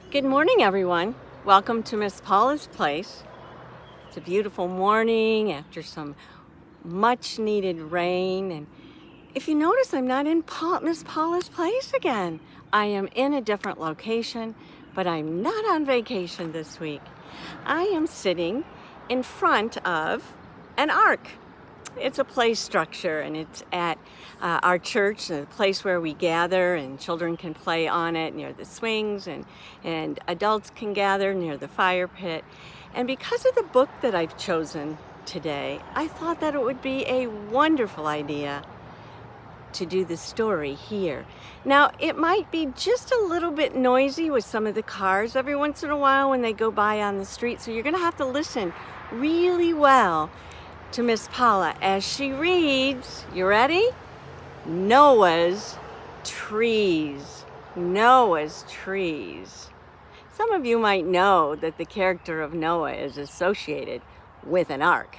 Good morning, everyone. Welcome to Miss Paula's place. It's a beautiful morning after some much needed rain. And if you notice, I'm not in Miss Paula's place again. I am in a different location, but I'm not on vacation this week. I am sitting in front of an ark. It's a play structure, and it's at our church, the place where we gather, and children can play on it near the swings, and adults can gather near the fire pit. And because of the book that I've chosen today, I thought that it would be a wonderful idea to do the story here. Now, it might be just a little bit noisy with some of the cars every once in a while when they go by on the street, so you're going to have to listen really well to Miss Paula as she reads, you ready? Noah's Trees. Noah's Trees. Some of you might know that the character of Noah is associated with an ark.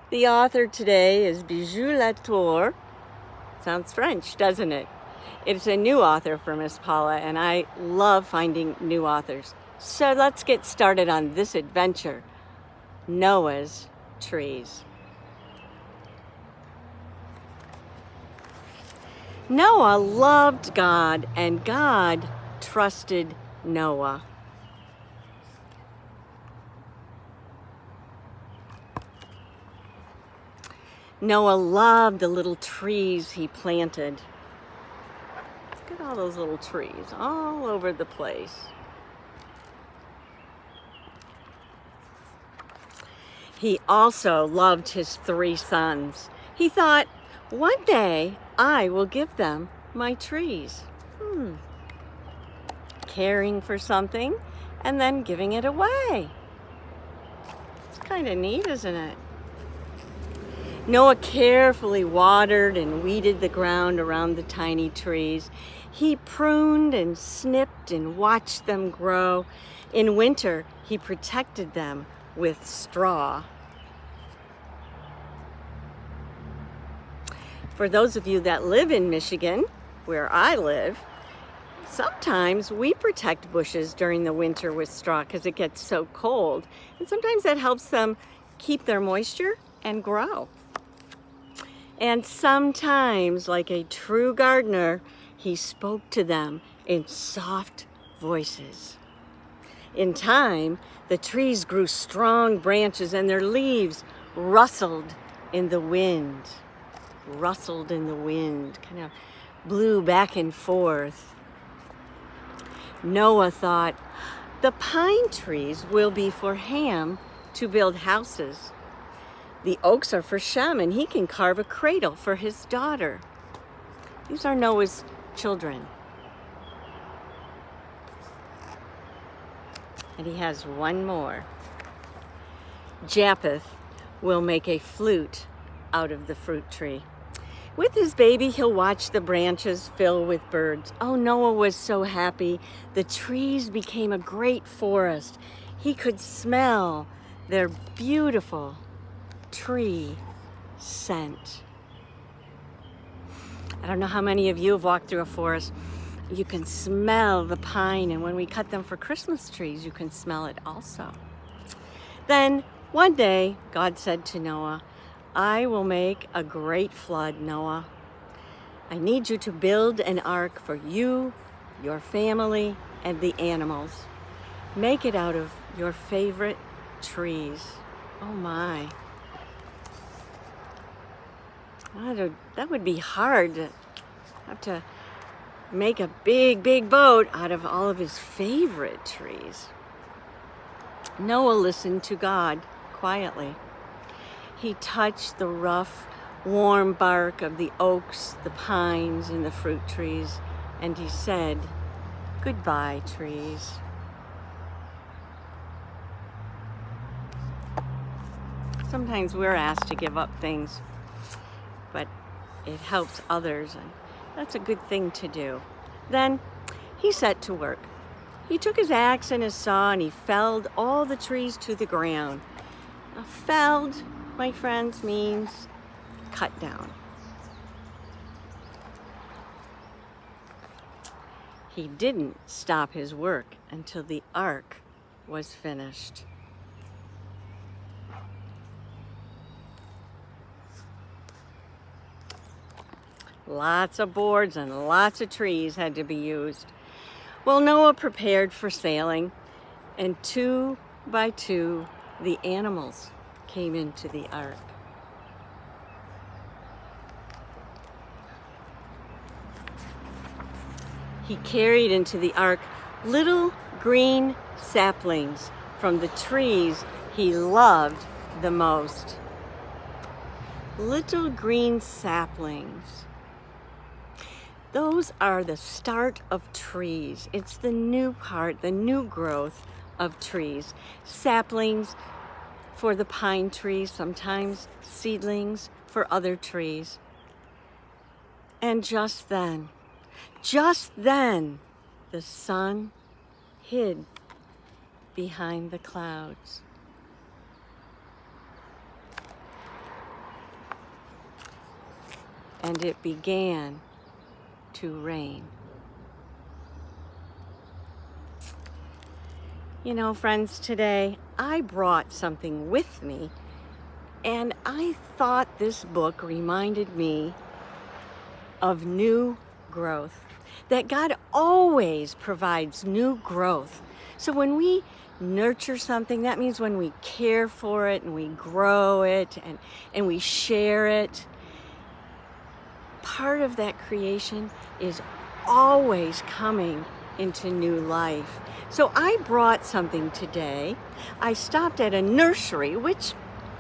The author today is Bijou Latour. Sounds French, doesn't it? It's a new author for Miss Paula, and I love finding new authors. So let's get started on this adventure, Noah's Trees. Noah loved God, and God trusted Noah. Noah loved the little trees he planted. Look at all those little trees all over the place. He also loved his 3 sons. He thought, one day I will give them my trees. Caring for something and then giving it away. It's kind of neat, isn't it? Noah carefully watered and weeded the ground around the tiny trees. He pruned and snipped and watched them grow. In winter, he protected them with straw. For those of you that live in Michigan, where I live, sometimes we protect bushes during the winter with straw because it gets so cold. And sometimes that helps them keep their moisture and grow. And sometimes, like a true gardener, he spoke to them in soft voices. In time, the trees grew strong branches and their leaves rustled in the wind. Rustled in the wind, kind of blew back and forth. Noah thought, the pine trees will be for Ham to build houses. The oaks are for Shem, and he can carve a cradle for his daughter. These are Noah's children. And he has one more. Japheth will make a flute out of the fruit tree. With his baby, he'll watch the branches fill with birds. Oh, Noah was so happy. The trees became a great forest. He could smell their beautiful tree scent. I don't know how many of you have walked through a forest. You can smell the pine, and when we cut them for Christmas trees, you can smell it also. Then one day, God said to Noah, I will make a great flood, Noah. I need you to build an ark for you, your family, and the animals. Make it out of your favorite trees. Oh my. That would be hard to have to make a big boat out of all of his favorite trees. Noah listened to God quietly. He touched the rough, warm bark of the oaks, the pines, and the fruit trees, and he said, goodbye, trees. Sometimes we're asked to give up things, but it helps others, and that's a good thing to do. Then he set to work. He took his axe and his saw, and he felled all the trees to the ground. Now, felled, my friends, means cut down. he didn't stop his work until the ark was finished. Lots of boards and lots of trees had to be used. Well, Noah prepared for sailing, and 2 by 2, the animals came into the ark. He carried into the ark little green saplings from the trees he loved the most. Little green saplings. Those are the start of trees. It's the new part, the new growth of trees. Saplings for the pine trees, sometimes seedlings for other trees. And just then, the sun hid behind the clouds. And it began to rain. You know, friends, today I brought something with me, and I thought this book reminded me of new growth, that God always provides new growth. So when we nurture something, that means when we care for it and we grow it and we share it, part of that creation is always coming into new life. So I brought something today. I stopped at a nursery, which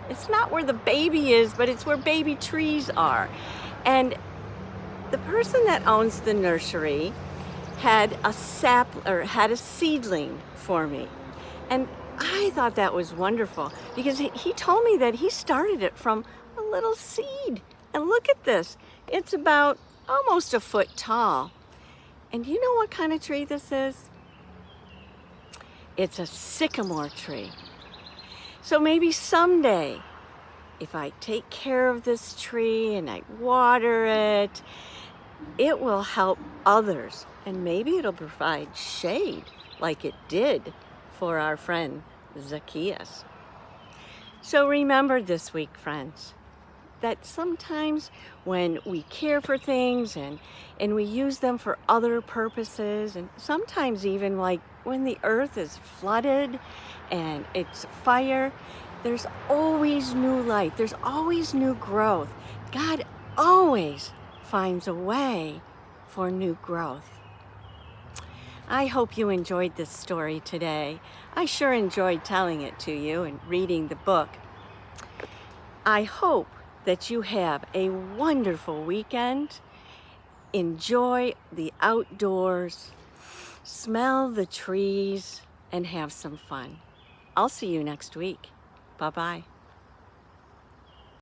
it's not where the baby is, but it's where baby trees are. And the person that owns the nursery had a seedling for me. And I thought that was wonderful because he told me that he started it from a little seed. And look at this. It's about almost a foot tall. And you know what kind of tree this is? It's a sycamore tree. So maybe someday, if I take care of this tree and I water it, it will help others. And maybe it'll provide shade like it did for our friend Zacchaeus. So remember this week, friends, that sometimes when we care for things and we use them for other purposes, and sometimes even like when the earth is flooded and it's fire, there's always new life. There's always new growth. God always finds a way for new growth. I hope you enjoyed this story today. I sure enjoyed telling it to you and reading the book. I hope that you have a wonderful weekend. Enjoy the outdoors, smell the trees, and have some fun. I'll see you next week. Bye-bye.